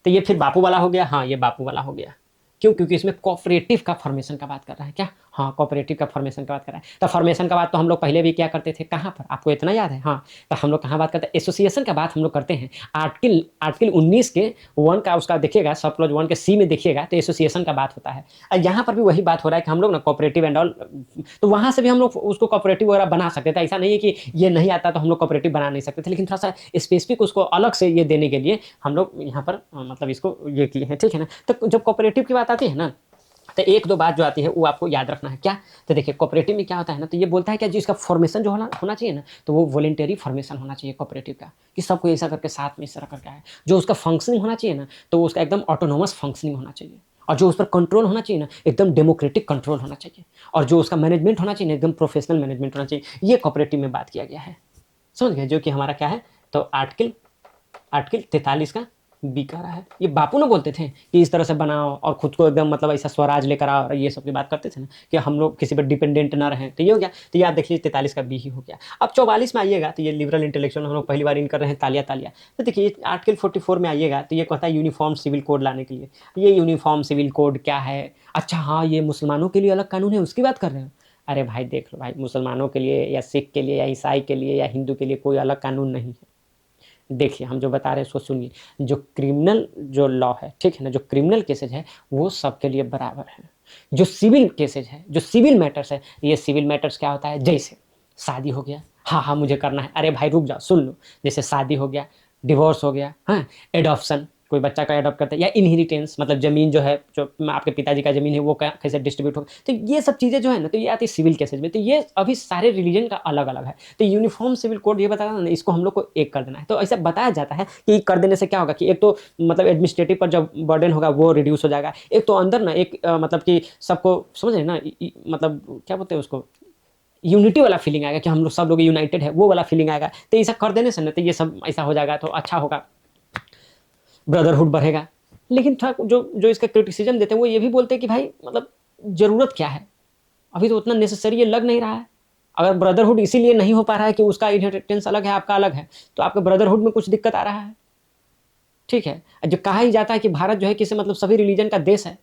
तो ये फिर बापू वाला हो गया, हाँ ये बापू वाला हो गया, क्यों, क्योंकि इसमें कोऑपरेटिव का फॉर्मेशन का बात कर रहा है क्या, हाँ कोऑपरेटिव का फॉर्मेशन का बात कर रहा है। तो फॉर्मेशन का बात तो हम लोग पहले भी क्या करते थे, कहाँ पर आपको इतना याद है, हाँ तो हम लोग कहाँ बात करते हैं, एसोसिएशन का बात हम लोग करते हैं, आर्टिकल आर्टिकल 19 के 1 का उसका देखिएगा, सब क्लॉज 1 के सी में देखिएगा, तो एसोसिएशन का बात होता है। और यहाँ पर भी वही बात हो रहा है कि हम लोग ना कोऑपरेटिव एंड ऑल, तो वहाँ से भी हम लोग उसको कोऑपरेटिव वगैरह बना सकते थे, ऐसा नहीं है कि ये नहीं आता तो हम लोग कोऑपरेटिव बना नहीं सकते थे, लेकिन थोड़ा सा स्पेसिफिक उसको अलग से ये देने के लिए हम लोग यहाँ पर मतलब इसको ये किए हैं, ठीक है ना। तो जब कोऑपरेटिव की बात आती है ना, तो एक दो बात जो आती है वो आपको याद रखना है क्या, तो देखिए कोऑपरेटिव में क्या होता है ना, तो ये बोलता है क्या, जिसका फॉर्मेशन जो होना चाहिए ना, तो वो वॉलेंटरी फॉर्मेशन होना चाहिए कोऑपरेटिव का, कि सबको ऐसा करके साथ में इस तरह करके आए। जो उसका फंक्शनिंग होना चाहिए ना, तो उसका एकदम ऑटोनोमस फंक्शनिंग होना चाहिए, और जो उस पर कंट्रोल होना चाहिए ना, एकदम डेमोक्रेटिक कंट्रोल होना चाहिए, और जो उसका मैनेजमेंट होना चाहिए ना, एकदम प्रोफेशनल मैनेजमेंट होना चाहिए। ये कोऑपरेटिव में बात किया गया है, समझ गए, जो कि हमारा क्या है, तो आर्टिकल आर्टिकल 43 का बी कह रहा है। ये बापू ना बोलते थे कि इस तरह से बनाओ और खुद को एकदम मतलब ऐसा स्वराज लेकर आओ, और ये सब की बात करते थे ना कि हम लोग किसी पर डिपेंडेंट ना रहें, तो ये हो गया। तो ये आप देख लीजिए 43 का बी ही हो गया। अब 44 में आइएगा, तो ये लिबरल इंटेलेक्चुअल हम लोग पहली बार इन कर रहे हैं, तालिया तालिया। तो देखिए आर्टिकल 44 में आइएगा, तो ये कहता है यूनिफॉर्म सिविल कोड लाने के लिए। ये यूनिफॉर्म सिविल कोड क्या है, अच्छा हाँ ये मुसलमानों के लिए अलग कानून है, उसकी बात कर रहे हो। अरे भाई देख लो भाई, मुसलमानों के लिए या सिख के लिए या ईसाई के लिए या हिंदू के लिए कोई अलग कानून नहीं है। देखिए हम जो बता रहे हैं उसको सुनिए, जो क्रिमिनल जो लॉ है, ठीक है ना, जो क्रिमिनल केसेज है वो सबके लिए बराबर है। जो सिविल केसेज है, जो सिविल मैटर्स है, ये सिविल मैटर्स क्या होता है, जैसे शादी हो गया, हाँ हाँ मुझे करना है, अरे भाई रुक जाओ सुन लो, जैसे शादी हो गया, डिवोर्स हो गया, हाँ एडॉप्शन, कोई बच्चा का एडॉप्ट करता है, या इनहेरिटेंस मतलब जमीन जो है, जो आपके पिताजी का जमीन है वो कैसे डिस्ट्रीब्यूट होगा, तो ये सब चीज़ें जो है ना, तो ये आती है सिविल केसेज में। तो ये अभी सारे रिलीजन का अलग अलग है। तो यूनिफॉर्म सिविल कोड ये बताया ना, इसको हम लोग को एक कर देना है। तो ऐसा बताया जाता है कि कर देने से क्या होगा कि एक तो मतलब एडमिनिस्ट्रेटिव पर जब बर्डन होगा वो रिड्यूस हो जाएगा, एक तो अंदर ना एक मतलब कि सबको समझ रहे हैं ना, मतलब क्या बोलते हैं उसको, यूनिटी वाला फीलिंग आएगा कि हम लोग सब लोग यूनाइटेड है, वो वाला फीलिंग आएगा। तो ऐसा कर देने से ना, तो ये सब ऐसा हो जाएगा, तो अच्छा होगा, ब्रदरहुड बढ़ेगा। लेकिन थोड़ा जो जो इसका क्रिटिसिज्म देते हैं वो ये भी बोलते हैं कि भाई मतलब ज़रूरत क्या है, अभी तो उतना नेसेसरी ये लग नहीं रहा है। अगर ब्रदरहुड इसीलिए नहीं हो पा रहा है कि उसका इनहेरिटेंस अलग है, आपका अलग है, तो आपका ब्रदरहुड में कुछ दिक्कत आ रहा है, ठीक है। जो कहा ही जाता है कि भारत जो है किसी मतलब सभी रिलीजन का देश है,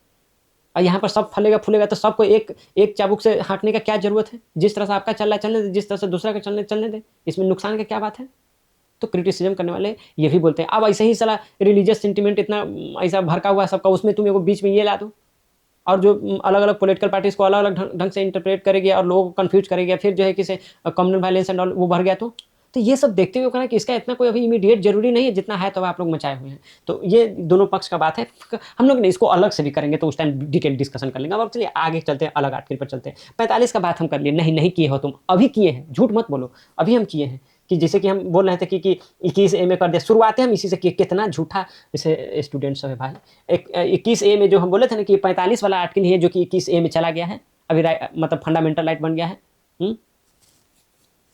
और यहाँ पर सब फलेगा फूलेगा तो सबको एक एक चाबुक से हाँकने का क्या ज़रूरत है? जिस तरह से आपका चल रहा है चलने दे, जिस तरह से दूसरा का चलने दे, इसमें नुकसान का क्या बात है? तो क्रिटिसिज्म करने वाले ये भी बोलते हैं, अब ऐसे ही साला रिलीजियस सेंटिमेंट इतना ऐसा भड़का हुआ है सबका, उसमें तुम एगो बीच में ये ला दो, और जो अलग-अलग पॉलिटिकल पार्टीज़ को अलग-अलग ढंग से इंटरप्रेट करेगी और लोगों को कन्फ्यूज़ करेगी, फिर जो है किसी कम्युनल वायलेंस एंड ऑल वो बढ़ गया तो ये सब देखते हुए कहना कि इसका इतना कोई अभी इमीडिएट ज़रूरी नहीं है, जितना है तो आप लोग मचाए हुए हैं। तो ये दोनों पक्ष का बात है। हम लोग ने इसको अलग से भी करेंगे तो उस टाइम डिटेल डिस्कशन कर लेंगे। अब चलिए आगे चलते हैं, अलग आर्टिकल पर चलते हैं। 45 का बात हम कर लिए, नहीं किए हो तुम, अभी किए हैं, झूठ मत बोलो, अभी हम किए हैं। कि जैसे कि हम बोल रहे थे कि 21A में कर दिया, शुरुआतें हम इसी से किए, कितना झूठा जैसे स्टूडेंट्स सब है भाई। 21A में जो हम बोले थे ना कि 45 वाला आर्टिकल ही है जो कि 21A में चला गया है, अभी मतलब फंडामेंटल राइट बन गया है।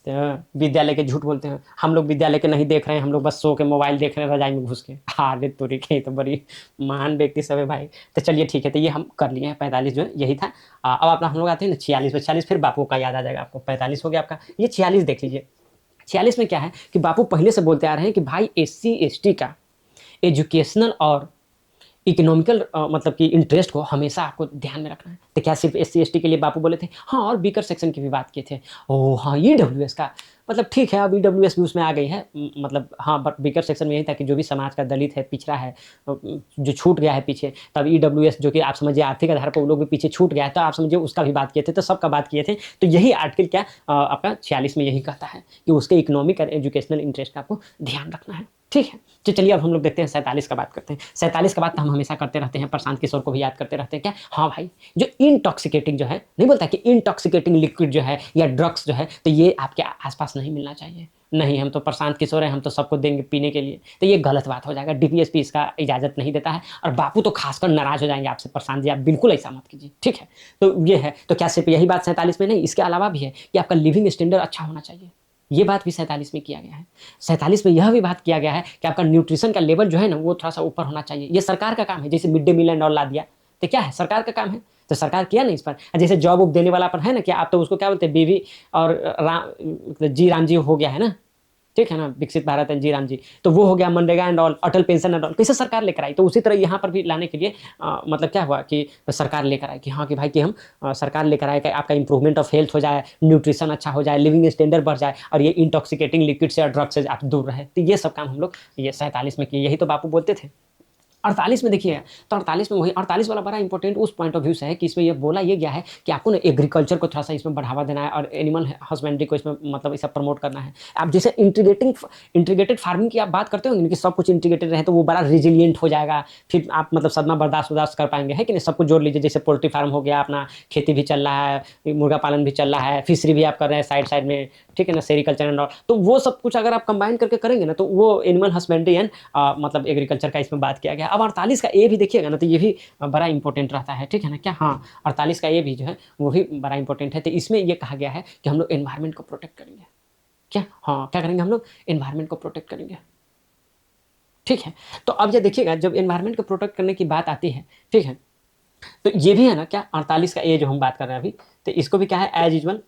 तो विद्यालय के झूठ बोलते हैं, हम लोग विद्यालय के नहीं देख रहे हैं, हम लोग बस सो के मोबाइल देख रहे हैं रजाई में घुस के। अरे तोरी के तो बड़ी महान व्यक्ति सब है भाई। तो चलिए ठीक है, तो ये हम कर लिए हैं 45 जो है यही था। अब अपना हम लोग आते हैं ना 46 पे। 46 फिर बापू का याद आ जाएगा आपको। 45 हो गया आपका, ये 46 देख लीजिए। 46 में क्या है कि बापू पहले से बोलते आ रहे हैं कि भाई SC ST का एजुकेशनल और इकोनॉमिकल मतलब कि इंटरेस्ट को हमेशा आपको ध्यान में रखना है। तो क्या सिर्फ SC ST के लिए बापू बोले थे? हाँ, और बीकर सेक्शन की भी बात किए थे। ओह हाँ, EWS का मतलब ठीक है, अब EWS भी उसमें आ गई है। मतलब हाँ, बट बीकर सेक्शन में यही था कि जो भी समाज का दलित है, पिछड़ा है, जो छूट गया है पीछे, तब EWS जो कि आप समझिए आर्थिक आधार पर वो लोग भी पीछे छूट गया है, तो आप समझिए उसका भी बात किए थे, तो सबका बात किए थे। तो यही आर्टिकल क्या आपका 46 में यही कहता है कि उसके इकोनॉमिक और एजुकेशनल इंटरेस्ट का आपको ध्यान रखना है। ठीक है, तो चलिए अब हम लोग देखते हैं 47 का बात करते हैं। 47 का बात तो हम हमेशा करते रहते हैं, प्रशांत किशोर को भी याद करते रहते हैं। क्या? हाँ भाई, जो इंटॉक्सिकेटिंग जो है, नहीं बोलता कि इंटॉक्सिकेटिंग लिक्विड जो है या ड्रग्स जो है, तो ये आपके आसपास नहीं मिलना चाहिए। नहीं, हम तो प्रशांत किशोर हैं, हम तो सबको देंगे पीने के लिए, तो ये गलत बात हो जाएगा। DPSP इसका इजाज़त नहीं देता है, और बापू तो खासकर नाराज़ हो जाएंगे आपसे। प्रशांत जी आप बिल्कुल ऐसा मत कीजिए, ठीक है। तो ये है, तो क्या सिर्फ यही बात 47 में नहीं, इसके अलावा भी है कि आपका लिविंग स्टैंडर्ड अच्छा होना चाहिए। ये बात भी 47 में किया गया है। 47 में यह भी बात किया गया है कि आपका न्यूट्रिशन का लेवल जो है ना, वो थोड़ा सा ऊपर होना चाहिए। ये सरकार का काम है, जैसे mid day meal and all ला दिया, तो क्या है, सरकार का काम है, तो सरकार किया ना इस पर। जैसे जॉब वॉब देने वाला पर है ना, क्या आप तो उसको क्या बोलते हैं, बीवी और जी राम जी हो गया है ना, ठीक है ना, विकसित भारत एंड जी राम जी, तो वो हो गया। MNREGA and all, Atal pension and all, कैसे सरकार लेकर आई। तो उसी तरह यहाँ पर भी लाने के लिए मतलब क्या हुआ कि सरकार लेकर आई कि हाँ कि भाई कि हम सरकार लेकर आए कि आपका इंप्रूवमेंट ऑफ हेल्थ हो जाए, न्यूट्रिशन अच्छा हो जाए, लिविंग स्टैंडर्ड बढ़ जाए, और ये इंटॉक्सिकेटिंग लिक्विड से और ड्रग्स से आप दूर रहे। तो ये सब काम हम लोग ये 47 में किए, यही तो बापू बोलते थे। 48 में देखिए, तो 48 में वही 48 वाला बड़ा इंपॉर्टेंट उस पॉइंट ऑफ व्यू से है कि इसमें ये बोला ये गया है कि आपको ना एग्रीकल्चर को थोड़ा सा इसमें बढ़ावा देना है, और एनिमल हस्बेंड्री को इसमें मतलब इसे प्रमोट करना है। आप जैसे इंटीग्रेटेड फार्मिंग की आप बात करते होंगे कि सब कुछ इंटीग्रेटेड रहे तो वो बड़ा रिजिलियंट हो जाएगा, फिर आप मतलब सदमा बर्दाश्त कर पाएंगे, है कि नहीं। सब कुछ जोड़ लीजिए, जैसे पोल्ट्री फार्म हो गया, अपना खेती भी चल रहा है, मुर्गा पालन भी चल रहा है, फिशरी भी आप कर रहे हैं साइड में, ठीक है ना, सेरिकल्चर एंड ऑल। तो वो सब कुछ अगर आप कंबाइन करके करेंगे ना, तो वो एनिमल हस्बेंड्री एंड मतलब एग्रीकल्चर का इसमें बात किया गया। अब 48 का ए भी देखिएगा ना, तो ये भी बड़ा इंपॉर्टेंट रहता है, ठीक है ना। क्या? हाँ, 48 का ए भी जो है वो भी बड़ा इंपॉर्टेंट है। तो इसमें ये कहा गया है कि हम लोग एनवायरनमेंट को प्रोटेक्ट करेंगे। क्या? हाँ, क्या करेंगे हम लोग? एनवायरनमेंट को प्रोटेक्ट करेंगे, ठीक है। तो अब ये देखिएगा, जब एनवायरनमेंट को प्रोटेक्ट करने की बात आती है, ठीक है, तो ये भी है ना क्या 48 का ए जो हम बात कर रहे हैं अभी, तो इसको भी क्या है, as usual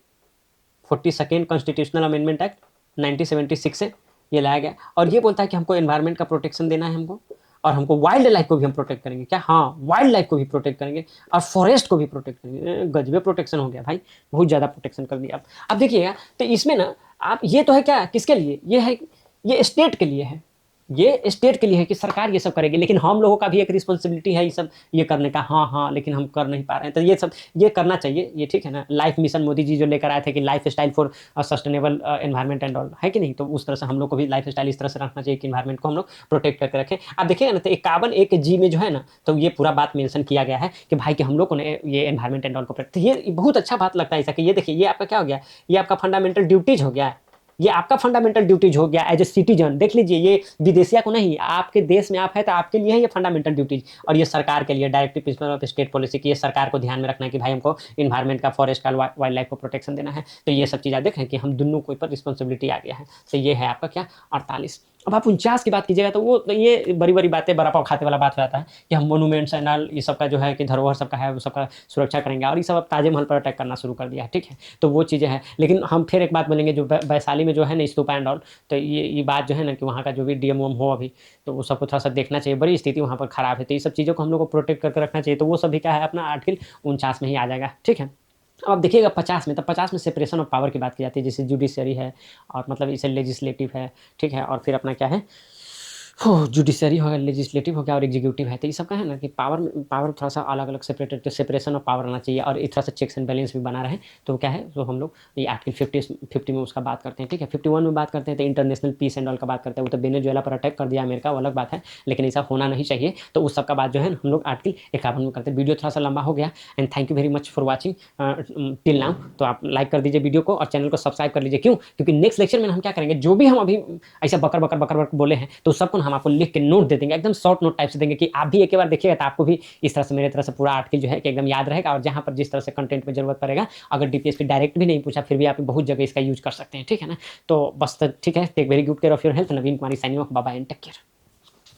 42nd constitutional amendment act 1976 से ये लाया गया, और ये बोलता है कि हमको एनवायरनमेंट का प्रोटेक्शन देना है हमको, और हमको वाइल्ड लाइफ को भी हम प्रोटेक्ट करेंगे। क्या? हाँ, वाइल्ड लाइफ को भी प्रोटेक्ट करेंगे, और फॉरेस्ट को भी प्रोटेक्ट करेंगे। गजबे प्रोटेक्शन हो गया भाई, बहुत ज़्यादा प्रोटेक्शन कर दिया। अब देखिएगा, तो इसमें ना आप ये तो है क्या, किसके लिए ये है, ये स्टेट के लिए है, ये स्टेट के लिए है कि सरकार ये सब करेगी, लेकिन हम लोगों का भी एक रिस्पॉन्सिबिलिटी है ये सब ये करने का। हाँ हाँ, लेकिन हम कर नहीं पा रहे हैं, तो ये सब ये करना चाहिए, ये ठीक है ना। लाइफ मिशन मोदी जी जो लेकर आए थे कि life style for sustainable environment and all, है कि नहीं। तो उस तरह से हम लोग को भी लाइफ स्टाइल इस तरह से रखना चाहिए कि इन्वायरमेंट को हम लोग प्रोटेक्ट करके रखें। आप देखिएगा ना, तो 51(1)G में जो है ना, तो ये पूरा बात मेंशन किया गया है कि भाई कि हम लोग को ये एनवायरमेंट एंड ऑल को प्रोटेक्ट। ये बहुत अच्छा बात लगता है ऐसा कि ये देखिए, ये आपका क्या हो गया, ये आपका फंडामेंटल ड्यूटीज हो गया, ये आपका फंडामेंटल ड्यूटीज हो गया एज ए सिटीजन। देख लीजिए, ये विदेशिया को नहीं, आपके देश में आप है तो आपके लिए है ये फंडामेंटल ड्यूटीज, और ये सरकार के लिए directive principle of state policy की, ये सरकार को ध्यान में रखना है कि भाई हमको इन्वायरमेंट का, फॉरेस्ट का, वाइल्ड लाइफ को प्रोटेक्शन देना है। तो ये सब चीज़ आप देखें कि हम दोनों के ऊपर रिस्पॉन्सिबिलिटी आ गया है। तो ये है आपका क्या 48। अब आप 49 की बात कीजिएगा तो वो तो ये बड़ी-बड़ी बातें बड़ा पाव खाते वाला बात हो जाता है कि हम मॉन्यूमेंट्स एंड ऑल ये सब का जो है कि धरोहर सबका है, वो सबका सुरक्षा करेंगे और ये सब अब ताजमहल पर अटैक करना शुरू कर दिया है, ठीक है? तो वो चीज़ें हैं। लेकिन हम फिर एक बात बोलेंगे जो वैशाली में जो है ना स्तूपा एंड ऑल, तो ये बात जो है ना कि वहाँ का जो भी डीएम उएम हो अभी, तो वो सबको थोड़ा-सा देखना चाहिए। बड़ी स्थिति वहाँ पर खराब है, तो ये सब चीज़ों को हम लोग को प्रोटेक्ट करके रखना चाहिए। तो वो सब भी क्या है अपना आर्टिकल 49 में ही आ जाएगा, ठीक है? अब आप देखिएगा 50 में, तब 50 में सेपरेशन ऑफ पावर की बात की जाती है, जैसे जुडिशरी है और मतलब इसे लेजिस्लेटिव है, ठीक है? और फिर अपना क्या है जुडिशरी हो गया, लेजिस्लेटिव हो गया और एग्जीक्यूटिव है। तो ये सब क्या है ना कि पावर थोड़ा-सा अलग-अलग सेपरेटेड, तो सेपरेशन ऑफ पावर रहना चाहिए और ये थोड़ा-सा चेक्स एंड बैलेंस भी बना रहे। तो क्या है, तो हम लोग ये आर्टिकल 50 में उसका बात करते हैं, ठीक है? 51 में बात करते हैं तो इंटरनेशनल पीस एंड ऑल का बात करते हैं। वो तो वेनेजुएला पर अटैक कर दिया अमेरिका, वो अलग बात है, लेकिन ऐसा होना नहीं चाहिए। तो उस सब का बात जो है ना हम लोग आर्टिकल 51 में करते हैं। वीडियो थोड़ा-सा लंबा हो गया and thank you very much for watching till now. तो आप लाइक कर दीजिए वीडियो को और चैनल को सब्सक्राइब कर लीजिए। क्यों? क्योंकि नेक्स्ट लेक्चर में हम क्या करेंगे, जो भी हम अभी ऐसा बकर बोले हैं, तो सबको हम आपको लिख के नोट दे देंगे, एकदम शॉर्ट नोट टाइप से देंगे कि आप भी एक बार देखिएगा तो आपको भी इस तरह से मेरे तरह से पूरा आर्टिकल जो है कि एकदम याद रहेगा और जहाँ पर जिस तरह से कंटेंट में जरूरत पड़ेगा, अगर डीपीएसपी डायरेक्ट भी नहीं पूछा फिर भी आप बहुत जगह इसका यूज कर सकते हैं, ठीक है ना? तो बस ठीक है, take very good care of your health. Naveen Kumari signing off, bye bye and take care.